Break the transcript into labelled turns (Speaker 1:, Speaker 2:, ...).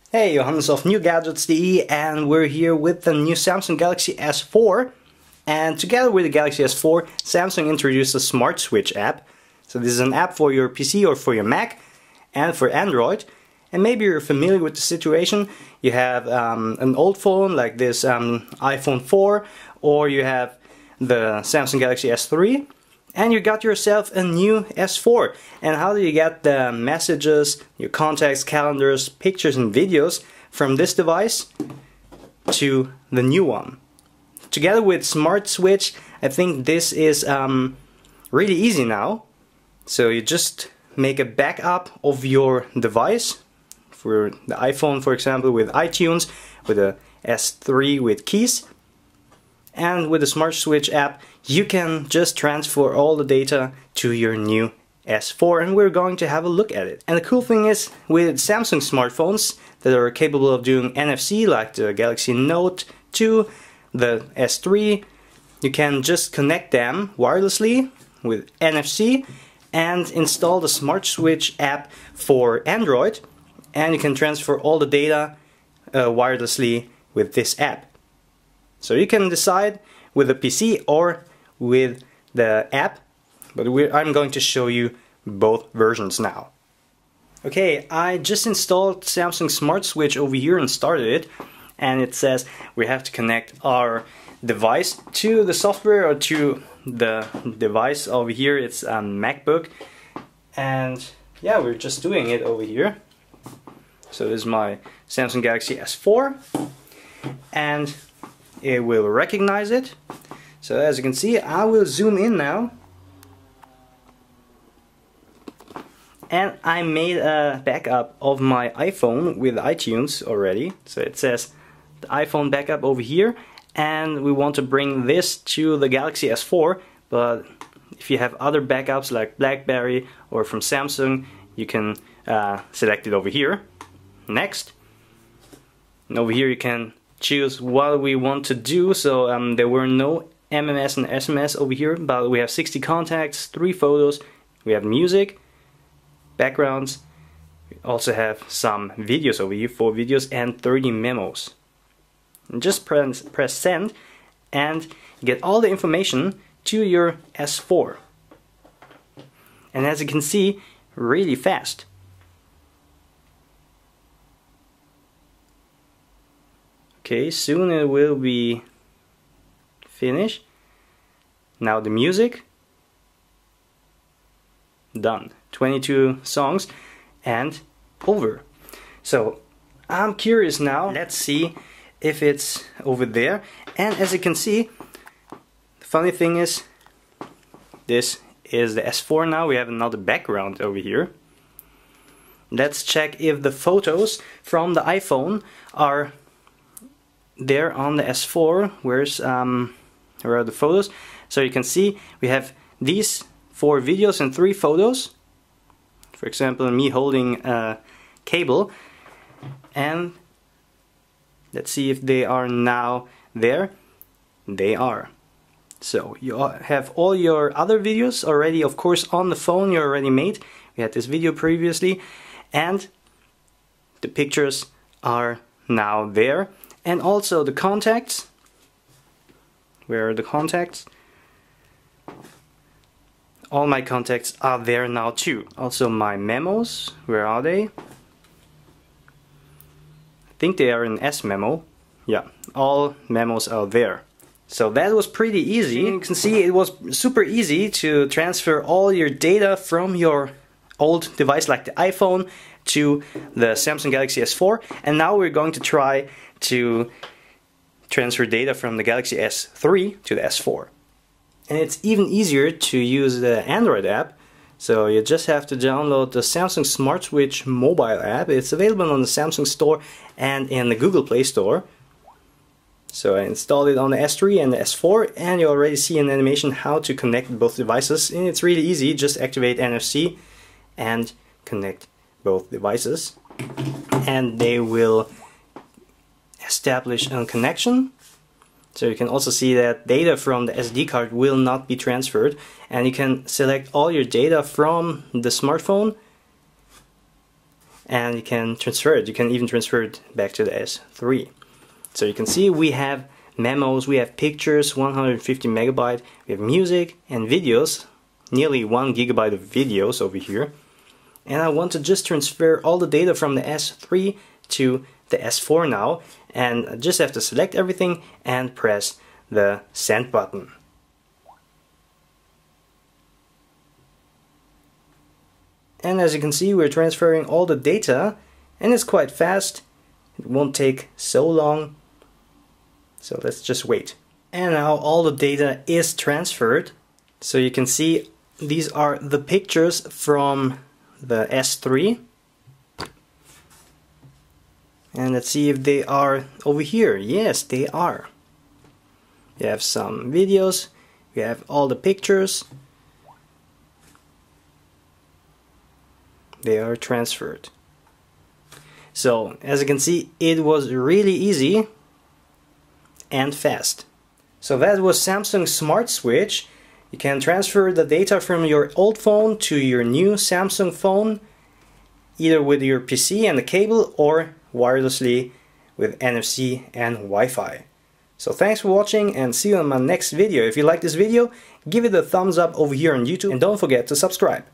Speaker 1: Hey, Johannes of NewGadgets.de, and we're here with the new Samsung Galaxy S4. And together with the Galaxy S4, Samsung introduced a Smart Switch app. So this is an app for your PC or for your Mac and for Android. And maybe you're familiar with the situation. You have an old phone like this iPhone 4, or you have the Samsung Galaxy S3, and you got yourself a new S4. And how do you get the messages, your contacts, calendars, pictures and videos from this device to the new one? Together with Smart Switch, I think this is really easy now. So you just make a backup of your device. For the iPhone, for example, with iTunes, with the S3 with keys. And with the Smart Switch app, you can just transfer all the data to your new S4, and we're going to have a look at it. And the cool thing is, with Samsung smartphones that are capable of doing NFC, like the Galaxy Note 2, the S3, you can just connect them wirelessly with NFC and install the Smart Switch app for Android, and you can transfer all the data wirelessly with this app. So you can decide with the PC or with the app, but I'm going to show you both versions now. Okay, I just installed Samsung Smart Switch over here and started it, and it says we have to connect our device to the software or to the device over here. It's a MacBook, and yeah, we're just doing it over here. So this is my Samsung Galaxy S4, and it will recognize it. So as you can see, I will zoom in now, and I made a backup of my iPhone with iTunes already. So it says the iPhone backup over here, and we want to bring this to the Galaxy S4. But if you have other backups like BlackBerry or from Samsung, you can select it over here. Next, and over here you can choose what we want to do. So there were no MMS and SMS over here, but we have 60 contacts, 3 photos, we have music, backgrounds, we also have some videos over here, 4 videos and 30 memos. And just press send and get all the information to your S4. And as you can see, really fast. Okay, soon it will be finished. Now the music, done. 22 songs and over. So I'm curious now, let's see if it's over there. And as you can see, the funny thing is, this is the S4 now. We have another background over here. Let's check if the photos from the iPhone are there on the S4. Where are the photos? So you can see we have these 4 videos and 3 photos. For example, me holding a cable. And let's see if they are now there. They are. So you have all your other videos already, of course, on the phone you already made. We had this video previously, and the pictures are now there. And also the contacts. Where are the contacts? All my contacts are there now too. Also my memos, where are they? I think they are in S memo. Yeah, all memos are there. So that was pretty easy. You can see it was super easy to transfer all your data from your old device like the iPhone to the Samsung Galaxy S4. And now we're going to try to transfer data from the Galaxy S3 to the S4. And it's even easier to use the Android app. So you just have to download the Samsung Smart Switch mobile app. It's available on the Samsung Store and in the Google Play Store. So I installed it on the S3 and the S4, and you already see an animation how to connect both devices. And it's really easy. Just activate NFC and connect both devices, and they will establish a connection. So you can also see that data from the SD card will not be transferred, and you can select all your data from the smartphone and you can transfer it. You can even transfer it back to the S3. So you can see we have memos, we have pictures, 150 megabyte, we have music and videos, nearly 1 gigabyte of videos over here. And I want to just transfer all the data from the S3 to the S4 now, and I just have to select everything and press the send button. And as you can see, we're transferring all the data, and it's quite fast. It won't take so long. So let's just wait. And now all the data is transferred. So you can see these are the pictures from the S3. And let's see if they are over here. Yes, they are. We have some videos. We have all the pictures. They are transferred. So as you can see, it was really easy and fast. So that was Samsung Smart Switch. You can transfer the data from your old phone to your new Samsung phone, either with your PC and the cable or wirelessly with NFC and Wi-Fi. So thanks for watching, and see you in my next video. If you like this video, give it a thumbs up over here on YouTube, and don't forget to subscribe.